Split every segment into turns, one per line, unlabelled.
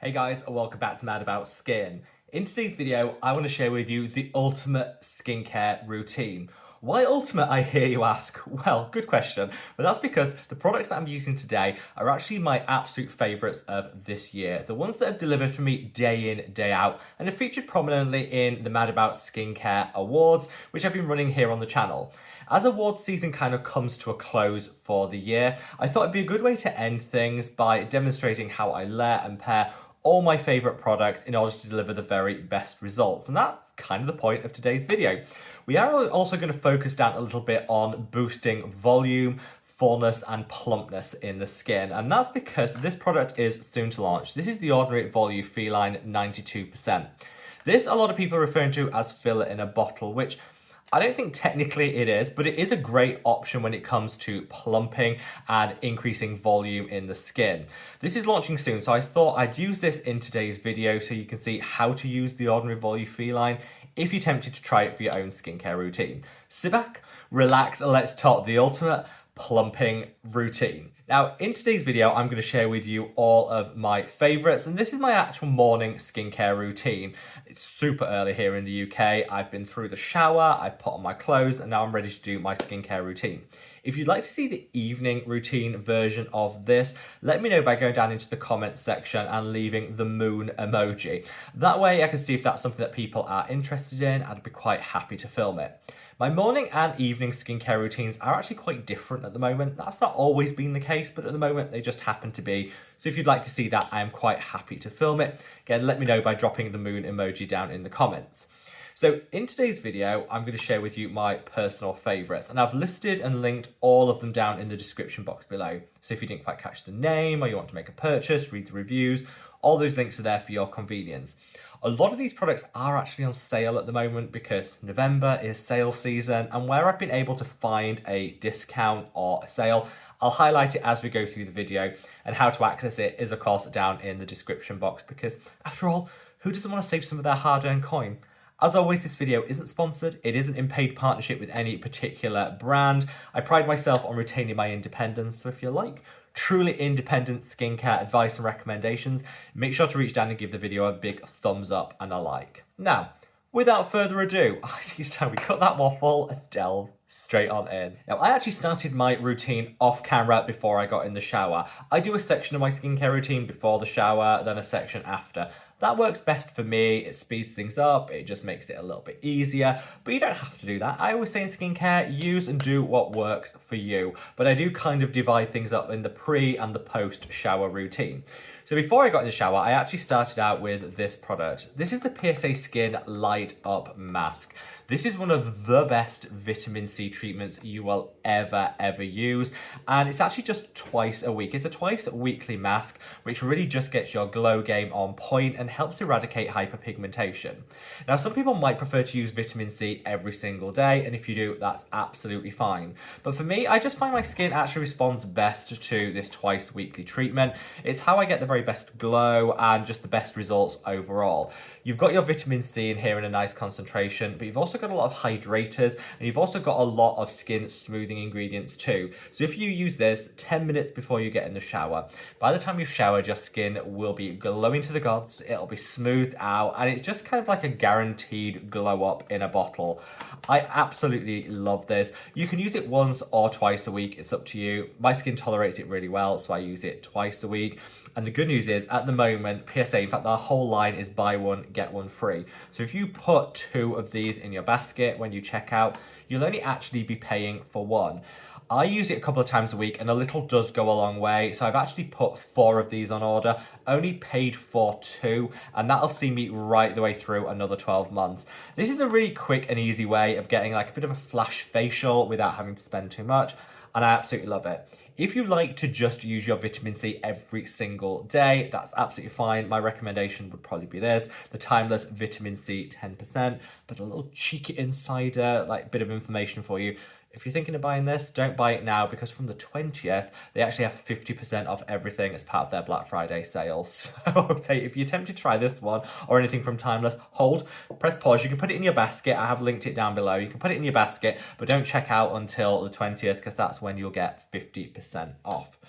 Hey guys, and welcome back to Mad About Skin. In today's video, I want to share with you the ultimate skincare routine. Why ultimate, I hear you ask? Well, good question, but that's because the products that I'm using today are actually my absolute favourites of this year. The ones that have delivered for me day in, day out, and have featured prominently in the Mad About Skincare Awards, which I've been running here on the channel. As award season kind of comes to a close for the year, I thought it'd be a good way to end things by demonstrating how I layer and pair all my favourite products in order to deliver the very best results. And that's kind of the point of today's video. We are also going to focus down a little bit on boosting volume, fullness and plumpness in the skin. And that's because this product is soon to launch. This is the Ordinary Volufiline 92%. This a lot of people are referring to as filler in a bottle, which I don't think technically it is, but it is a great option when it comes to plumping and increasing volume in the skin. This is launching soon, so I thought I'd use this in today's video so you can see how to use the Ordinary Volufiline if you're tempted to try it for your own skincare routine. Sit back, relax, and let's talk the ultimate plumping routine. Now, in today's video, I'm going to share with you all of my favourites, and this is my actual morning skincare routine. It's super early here in the UK. I've been through the shower, I've put on my clothes, and now I'm ready to do my skincare routine. If you'd like to see the evening routine version of this, let me know by going down into the comments section and leaving the moon emoji. That way I can see if that's something that people are interested in. I'd be quite happy to film it. My morning and evening skincare routines are actually quite different at the moment. That's not always been the case, but at the moment they just happen to be. So if you'd like to see that, I am quite happy to film it. Again, let me know by dropping the moon emoji down in the comments. So in today's video, I'm going to share with you my personal favourites, and I've listed and linked all of them down in the description box below. So if you didn't quite catch the name or you want to make a purchase, read the reviews, all those links are there for your convenience. A lot of these products are actually on sale at the moment because November is sale season, and where I've been able to find a discount or a sale, I'll highlight it as we go through the video, and how to access it is of course down in the description box because after all, who doesn't want to save some of their hard-earned coin? As always, this video isn't sponsored, it isn't in paid partnership with any particular brand. I pride myself on retaining my independence, so if you like truly independent skincare advice and recommendations, make sure to reach down and give the video a big thumbs up and a like. Now, without further ado, it's time we cut that waffle and delve straight on in. Now, I actually started my routine off camera before I got in the shower. I do a section of my skincare routine before the shower, then a section after. That works best for me. It speeds things up, it just makes it a little bit easier, but you don't have to do that. I always say in skincare, use and do what works for you, but I do kind of divide things up in the pre and the post shower routine. So before I got in the shower, I actually started out with this product. This is the PSA Skin Light Up Mask. This is one of the best vitamin C treatments you will ever use, and it's actually just twice a week. It's a twice weekly mask, which really just gets your glow game on point and helps eradicate hyperpigmentation. Now, some people might prefer to use vitamin C every single day, and if you do, that's absolutely fine. But for me, I just find my skin actually responds best to this twice weekly treatment. It's how I get the very best glow and just the best results overall. You've got your vitamin C in here in a nice concentration, but you've also got a lot of hydrators, and you've also got a lot of skin smoothing ingredients too. So if you use this 10 minutes before you get in the shower, by the time you've showered, your skin will be glowing to the gods, it'll be smoothed out, and it's just kind of like a guaranteed glow up in a bottle. I absolutely love this. You can use it once or twice a week, it's up to you. My skin tolerates it really well, so I use it twice a week. And the good news is, at the moment, PSA, in fact, our whole line is buy one, get one free. So if you put 2 of these in your basket when you check out, you'll only actually be paying for 1. I use it a couple of times a week, and a little does go a long way. So I've actually put 4 of these on order, only paid for 2, and that'll see me right the way through another 12 months. This is a really quick and easy way of getting like a bit of a flash facial without having to spend too much, and I absolutely love it. If you like to just use your vitamin C every single day, that's absolutely fine. My recommendation would probably be this, the Timeless Vitamin C 10%, but a little cheeky insider, like bit of information for you. If you're thinking of buying this, don't buy it now, because from the 20th, they actually have 50% off everything as part of their Black Friday sales. So if you're tempted to try this one or anything from Timeless, hold, press pause. You can put it in your basket. I have linked it down below. You can put it in your basket, but don't check out until the 20th because that's when you'll get 50% off.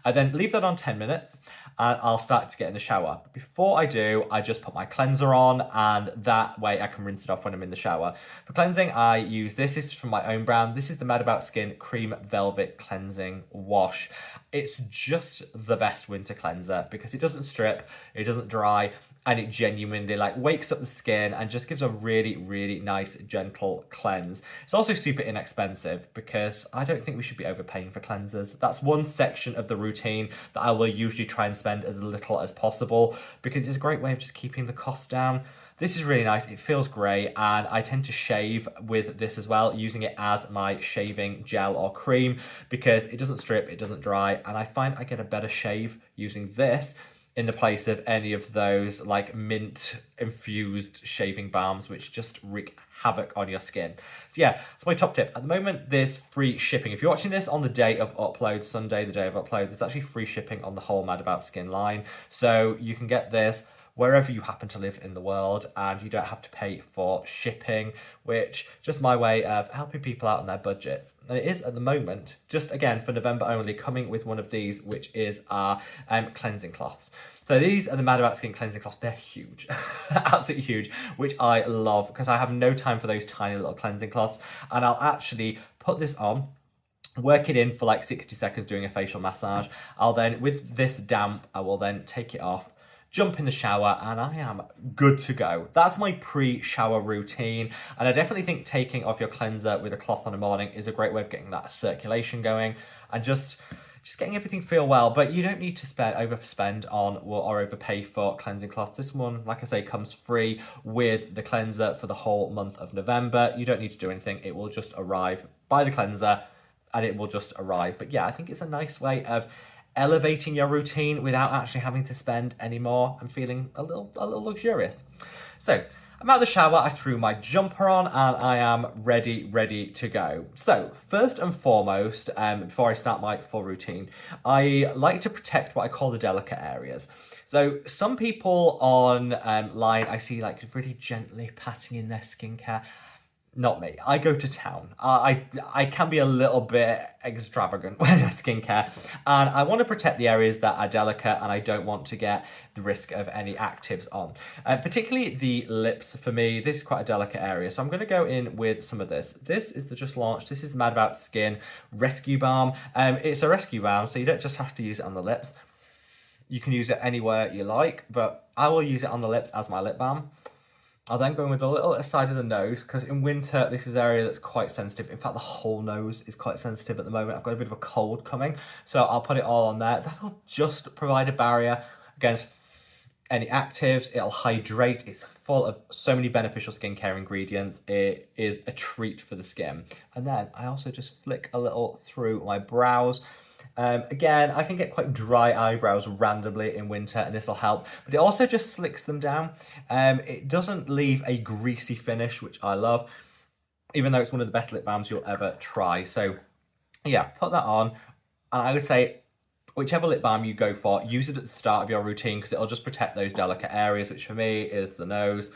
I then leave that on 10 minutes. and I'll start to get in the shower. But before I do, I just put my cleanser on, and that way I can rinse it off when I'm in the shower. For cleansing, I use this is from my own brand. This is the Mad About Skin Cream Velvet Cleansing Wash. It's just the best winter cleanser because it doesn't strip, it doesn't dry, and it genuinely like wakes up the skin and just gives a really, really nice, gentle cleanse. It's also super inexpensive because I don't think we should be overpaying for cleansers. That's one section of the routine that I will usually try and spend as little as possible because it's a great way of just keeping the cost down. This is really nice, it feels great, and I tend to shave with this as well, using it as my shaving gel or cream because it doesn't strip, it doesn't dry, and I find I get a better shave using this in the place of any of those like mint infused shaving balms which just wreak havoc on your skin. So yeah, that's my top tip. At the moment, there's free shipping. If you're watching this on the day of upload, Sunday, the day of upload, there's actually free shipping on the whole Mad About Skin line. So you can get this wherever you happen to live in the world, and you don't have to pay for shipping, which just my way of helping people out on their budgets. And it is at the moment, just again for November only, coming with one of these, which is our cleansing cloths. So these are the Mad About Skin cleansing cloths. They're huge, absolutely huge, which I love because I have no time for those tiny little cleansing cloths. And I'll actually put this on, work it in for like 60 seconds doing a facial massage. I'll then, with this damp, I will then take it off, jump in the shower, and I am good to go. That's my pre-shower routine, and I definitely think taking off your cleanser with a cloth on the morning is a great way of getting that circulation going and just getting everything feel well. But you don't need to overspend on or overpay for cleansing cloths. This one, like I say, comes free with the cleanser for the whole month of November. You don't need to do anything. It will just arrive, buy the cleanser and it will just arrive. But yeah, I think it's a nice way of elevating your routine without actually having to spend any more and feeling a little luxurious. So I'm out of the shower, I threw my jumper on, and I am ready to go. So first and foremost, before I start my full routine, I like to protect what I call the delicate areas. So some people online I see like really gently patting in their skincare. Not me. I go to town. I can be a little bit extravagant when I skincare, and I want to protect the areas that are delicate, and I don't want to get the risk of any actives on. Particularly the lips, for me, this is quite a delicate area, so I'm going to go in with some of this. This is the just launched. This is Mad About Skin Rescue Balm. It's a rescue balm, so you don't just have to use it on the lips. You can use it anywhere you like, but I will use it on the lips as my lip balm. I'll then go in with a little side of the nose, because in winter, this is an area that's quite sensitive. In fact, the whole nose is quite sensitive at the moment. I've got a bit of a cold coming, so I'll put it all on there. That'll just provide a barrier against any actives. It'll hydrate. It's full of so many beneficial skincare ingredients. It is a treat for the skin. And then I also just flick a little through my brows. Again, I can get quite dry eyebrows randomly in winter, and this will help, but it also just slicks them down. It doesn't leave a greasy finish, which I love, even though it's one of the best lip balms you'll ever try. So yeah, put that on, and I would say whichever lip balm you go for, use it at the start of your routine because it'll just protect those delicate areas, which for me is the nose,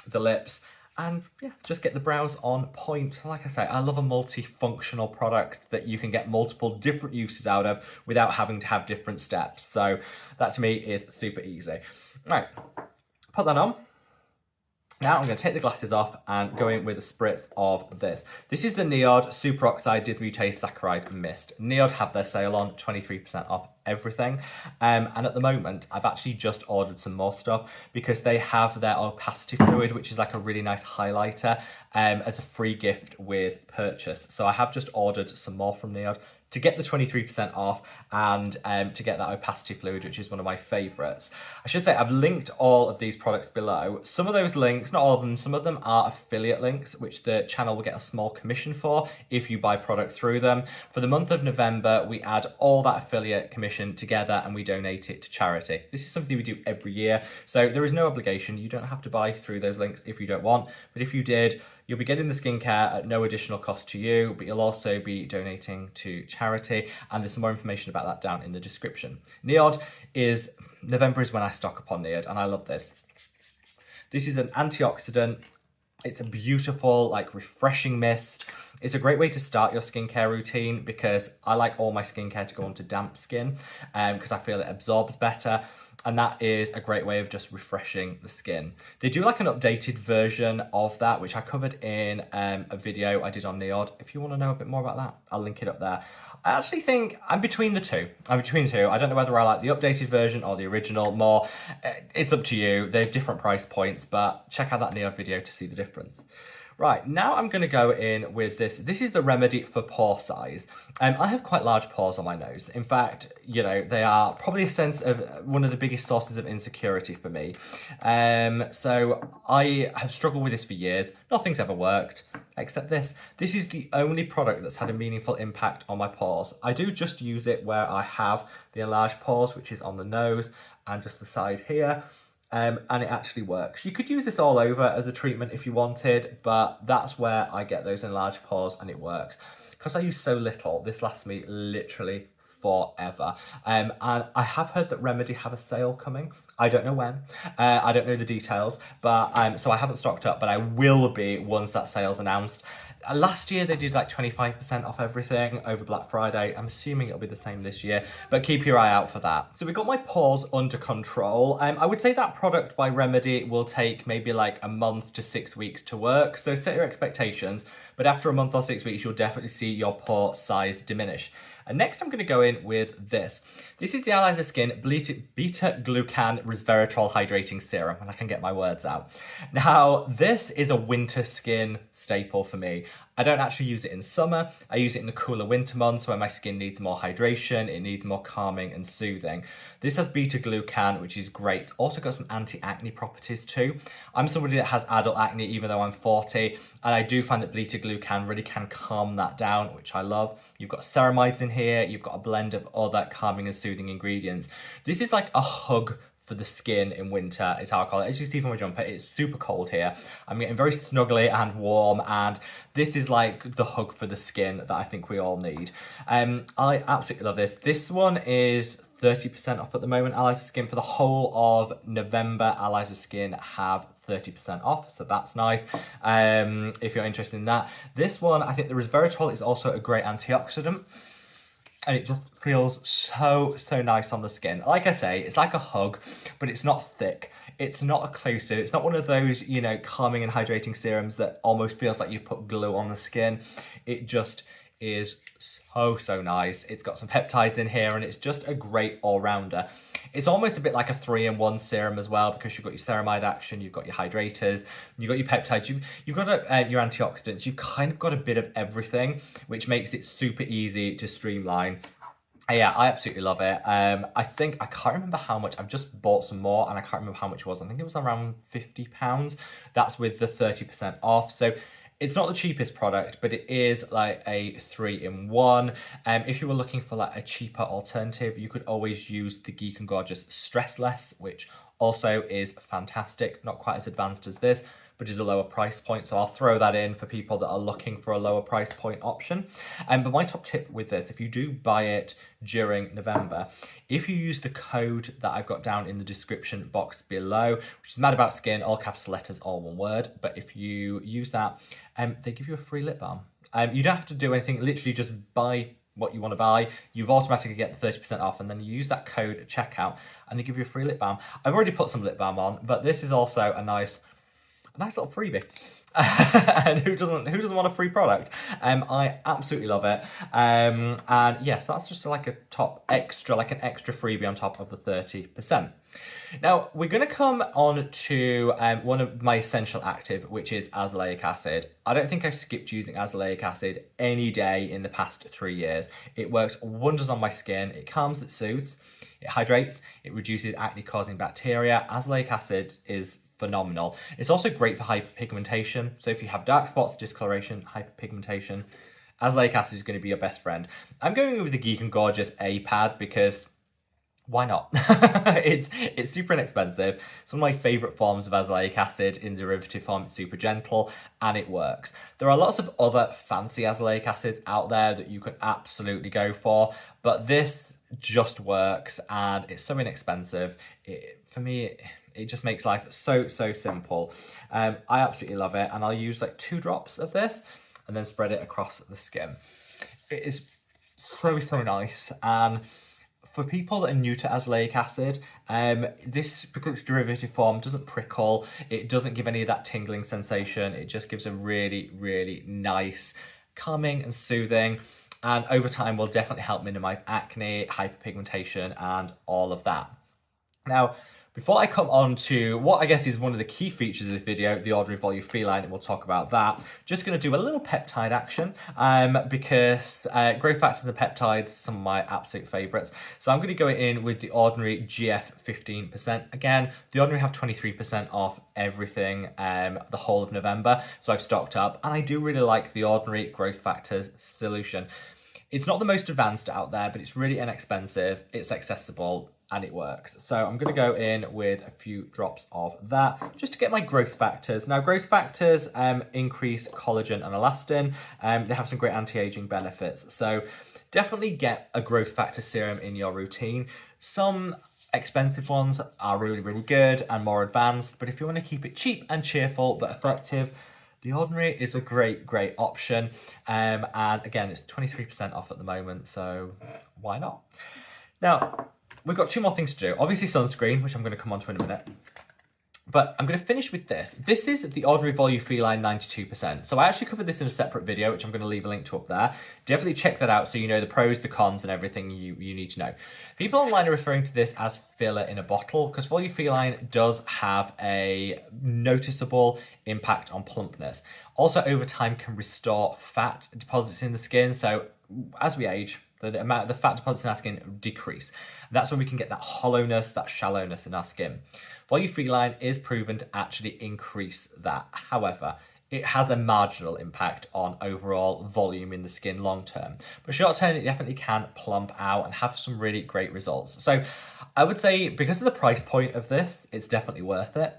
the lips, and yeah, just get the brows on point. Like I say, I love a multifunctional product that you can get multiple different uses out of without having to have different steps. So that to me is super easy. Right, put that on. Now I'm going to take the glasses off and go in with a spritz of this. This is the Neod Superoxide Dismutase Saccharide Mist. Neod have their sale on, 23% off everything. And at the moment, I've actually just ordered some more stuff because they have their opacity fluid, which is like a really nice highlighter, as a free gift with purchase. So I have just ordered some more from Neod to get the 23% off and to get that opacity fluid, which is one of my favourites. I should say I've linked all of these products below. Some of those links, not all of them, some of them are affiliate links, which the channel will get a small commission for if you buy product through them. For the month of November, we add all that affiliate commission together and we donate it to charity. This is something we do every year, so there is no obligation. You don't have to buy through those links if you don't want, but if you did, you'll be getting the skincare at no additional cost to you, but you'll also be donating to charity, and there's some more information about that down in the description. Neod is, November is when I stock up on Neod, and I love this. This is an antioxidant It's a beautiful, like, refreshing mist. It's a great way to start your skincare routine because I like all my skincare to go onto damp skin because I feel it absorbs better. And that is a great way of just refreshing the skin. They do like an updated version of that, which I covered in a video I did on Neod. If you want to know a bit more about that, I'll link it up there. I actually think I'm between the two. I don't know whether I like the updated version or the original more. It's up to you. They're different price points, but check out that Neod video to see the difference. Right, now I'm going to go in with this. This is the remedy for pore size. I have quite large pores on my nose. In fact, you know, they are probably a sense of one of the biggest sources of insecurity for me. So I have struggled with this for years. Nothing's ever worked except this. This is the only product that's had a meaningful impact on my pores. I do just use it where I have the enlarged pores, which is on the nose and just the side here. And it actually works. You could use this all over as a treatment if you wanted, but that's where I get those enlarged pores and it works. Because I use so little, this lasts me literally forever. And I have heard that Remedy have a sale coming. I don't know when, I don't know the details, but so I haven't stocked up, but I will be once that sale's announced. Last year they did like 25% off everything over Black Friday. I'm assuming it'll be the same this year, but keep your eye out for that. So we got my pores under control. I would say that product by Remedy will take maybe like a month to 6 weeks to work. So set your expectations, but after a month or 6 weeks, you'll definitely see your pore size diminish. And next I'm going to go in with this. This is the Azelaic Skin Beta-Glucan Resveratrol Hydrating Serum, and I can get my words out. Now, this is a winter skin staple for me. I don't actually use it in summer. I use it in the cooler winter months where my skin needs more hydration, it needs more calming and soothing. This has beta-glucan, which is great. It's also got some anti-acne properties too. I'm somebody that has adult acne even though I'm 40, and I do find that beta-glucan really can calm that down, which I love. You've got ceramides in here, you've got a blend of other calming and soothing ingredients. This is like a hug for the skin in winter, is how I call it. As you see from my jumper, it's super cold here. I'm getting very snuggly and warm, and this is like the hug for the skin that I think we all need. I absolutely love this. This one is 30% off at the moment. Azelaic Skin for the whole of November. Azelaic Skin have 30% off, so that's nice if you're interested in that. This one, I think the resveratrol is also a great antioxidant, and it just feels so nice on the skin. Like I say, it's like a hug, but it's not thick. It's not occlusive. It's not one of those, you know, calming and hydrating serums that almost feels like you've put glue on the skin. It just is so nice. It's got some peptides in here, and it's just a great all-rounder. It's almost a bit like a 3-in-1 serum as well, because you've got your ceramide action, you've got your hydrators, you've got your peptides, you've got your antioxidants. You've kind of got a bit of everything, which makes it super easy to streamline. Yeah, I absolutely love it. I can't remember how much. I've just bought some more and I can't remember how much it was. I think it was around £50. That's with the 30% off. So it's not the cheapest product, but it is like a 3-in-1. If you were looking for like a cheaper alternative, you could always use the Geek and Gorgeous Stress Less, which also is fantastic. Not quite as advanced as this, but is a lower price point. So I'll throw that in for people that are looking for a lower price point option. But my top tip with this, if you do buy it during November, if you use the code that I've got down in the description box below, which is Mad About Skin, all capital letters, all one word. But if you use that, they give you a free lip balm. You don't have to do anything, literally just buy what you want to buy. You've automatically get the 30% off, and then you use that code at checkout and they give you a free lip balm. I've already put some lip balm on, but this is also a nice little freebie. And who doesn't want a free product? I absolutely love it. And yes, that's just like an extra freebie on top of the 30%. Now we're going to come on to one of my essential active, which is azelaic acid. I don't think I've skipped using azelaic acid any day in the past 3 years. It works wonders on my skin. It calms, it soothes, it hydrates, it reduces acne causing bacteria. Azelaic acid is phenomenal. It's also great for hyperpigmentation. So if you have dark spots, discoloration, hyperpigmentation, azelaic acid is going to be your best friend. I'm going with the Geek and Gorgeous A pad because why not? It's super inexpensive. It's one of my favorite forms of azelaic acid in derivative form. It's super gentle and it works. There are lots of other fancy azelaic acids out there that you could absolutely go for, but this just works and it's so inexpensive. For me, It just makes life so simple. I absolutely love it, and I'll use like 2 drops of this and then spread it across the skin. It is so nice. And for people that are new to azelaic acid, this, because it's derivative form, doesn't prickle, it doesn't give any of that tingling sensation, it just gives a really nice, calming and soothing, and over time will definitely help minimize acne, hyperpigmentation, and all of that. Now, before I come on to what I guess is one of the key features of this video, the Ordinary Volufiline, and we'll talk about that, just going to do a little peptide action because growth factors and peptides, some of my absolute favourites. So I'm going to go in with the Ordinary GF 15%. Again, the Ordinary have 23% off everything the whole of November, so I've stocked up, and I do really like the Ordinary growth factors solution. It's not the most advanced out there, but it's really inexpensive, it's accessible, and it works. So I'm going to go in with a few drops of that just to get my growth factors. Now, growth factors increase collagen and elastin. They have some great anti-aging benefits. So definitely get a growth factor serum in your routine. Some expensive ones are really good and more advanced, but if you want to keep it cheap and cheerful but effective, the Ordinary is a great option. And again, it's 23% off at the moment, so why not? Now, we've got 2 more things to do. Obviously sunscreen, which I'm going to come on to in a minute. But I'm going to finish with this. This is the Ordinary Volufiline 92%. So I actually covered this in a separate video, which I'm going to leave a link to up there. Definitely check that out so you know the pros, the cons, and everything you need to know. People online are referring to this as filler in a bottle because Volufiline does have a noticeable impact on plumpness. Also, over time can restore fat deposits in the skin. So as we age, the amount of the fat deposits in our skin decrease. That's when we can get that hollowness, that shallowness in our skin. Volufiline is proven to actually increase that. However, it has a marginal impact on overall volume in the skin long term. But short term, it definitely can plump out and have some really great results. So I would say because of the price point of this, it's definitely worth it.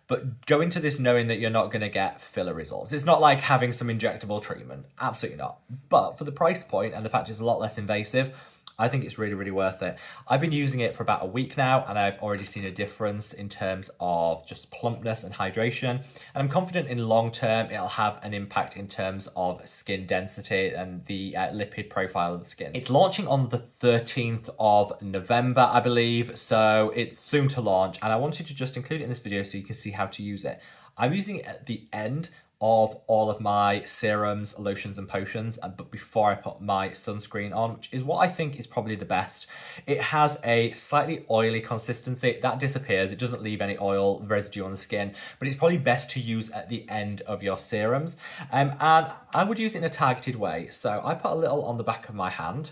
But go into this knowing that you're not going to get filler results. It's not like having some injectable treatment. Absolutely not. But for the price point and the fact it's a lot less invasive, I think it's really worth it. I've been using it for about a week now, and I've already seen a difference in terms of just plumpness and hydration. And I'm confident in long term, it'll have an impact in terms of skin density and the lipid profile of the skin. It's launching on the 13th of November, I believe. So it's soon to launch. And I wanted to just include it in this video so you can see how to use it. I'm using it at the end of all of my serums, lotions and potions, but before I put my sunscreen on, which is what I think is probably the best. It has a slightly oily consistency. That disappears. It doesn't leave any oil residue on the skin, but it's probably best to use at the end of your serums. And I would use it in a targeted way. So I put a little on the back of my hand.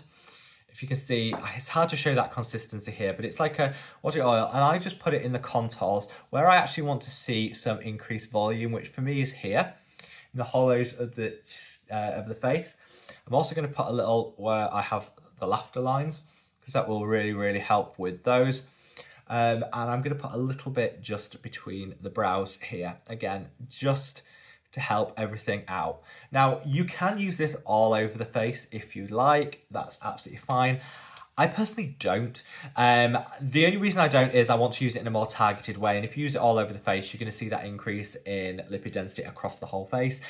If you can see, it's hard to show that consistency here, but it's like a watery oil, and I just put it in the contours where I actually want to see some increased volume, which for me is here in the hollows of the face. I'm also going to put a little where I have the laughter lines because that will really help with those. And I'm going to put a little bit just between the brows here, again, just to help everything out. Now, you can use this all over the face if you like, that's absolutely fine. I personally don't. The only reason I don't is I want to use it in a more targeted way, and if you use it all over the face, you're going to see that increase in lipid density across the whole face.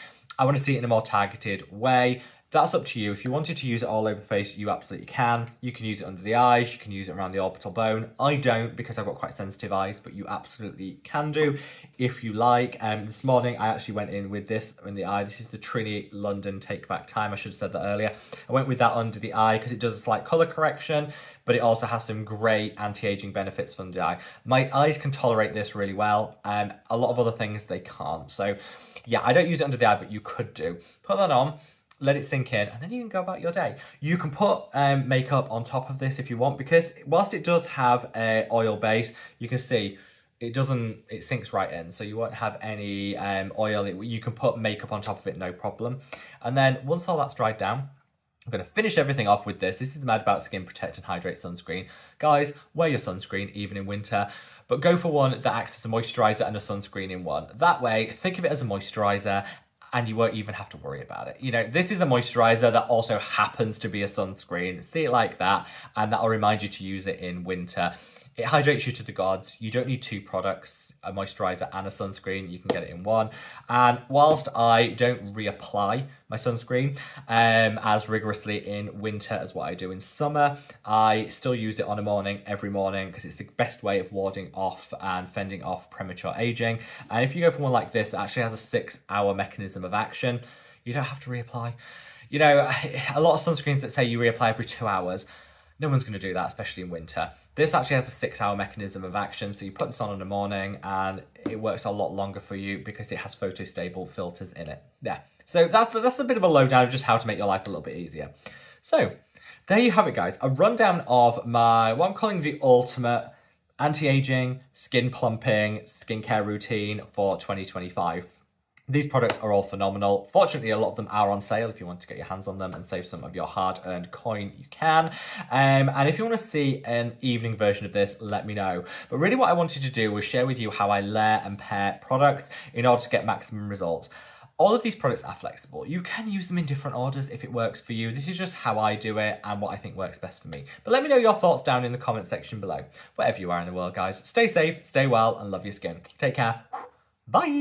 I want to see it in a more targeted way. That's up to you. If you wanted to use it all over the face, you absolutely can. You can use it under the eyes, you can use it around the orbital bone. I don't because I've got quite sensitive eyes, but you absolutely can do if you like. This morning I actually went in with this in the eye. This is the Trini London Take Back Time. I should have said that earlier. I went with that under the eye because it does a slight colour correction, but it also has some great anti-aging benefits from the eye. My eyes can tolerate this really well. A lot of other things they can't. So yeah, I don't use it under the eye, but you could do. Put that on, let it sink in, and then you can go about your day. You can put makeup on top of this if you want, because whilst it does have a oil base, you can see it sinks right in, so you won't have any oil. You can put makeup on top of it, no problem. And then once all that's dried down, I'm going to finish everything off with this. This is the Mad About Skin Protect and Hydrate Sunscreen. Guys, wear your sunscreen even in winter, but go for one that acts as a moisturiser and a sunscreen in one. That way, think of it as a moisturiser, and you won't even have to worry about it. You know, this is a moisturiser that also happens to be a sunscreen. See it like that, and that'll remind you to use it in winter. It hydrates you to the gods. You don't need 2 products, a moisturizer and a sunscreen. You can get it in one. And whilst I don't reapply my sunscreen as rigorously in winter as what I do in summer, I still use it on a morning every morning because it's the best way of warding off and fending off premature aging. And if you go for one like this that actually has a 6-hour mechanism of action, you don't have to reapply. You know, a lot of sunscreens that say you reapply every 2 hours, no one's going to do that, especially in winter. This actually has a 6-hour mechanism of action, so you put this on in the morning and it works a lot longer for you because it has photostable filters in it. Yeah, so that's a bit of a lowdown of just how to make your life a little bit easier. So there you have it, guys. A rundown of my, what I'm calling the ultimate anti-aging, skin plumping, skincare routine for 2025. These products are all phenomenal. Fortunately, a lot of them are on sale. If you want to get your hands on them and save some of your hard-earned coin, you can. And if you want to see an evening version of this, let me know. But really what I wanted to do was share with you how I layer and pair products in order to get maximum results. All of these products are flexible. You can use them in different orders if it works for you. This is just how I do it and what I think works best for me. But let me know your thoughts down in the comment section below. Wherever you are in the world, guys, stay safe, stay well, and love your skin. Take care. Bye.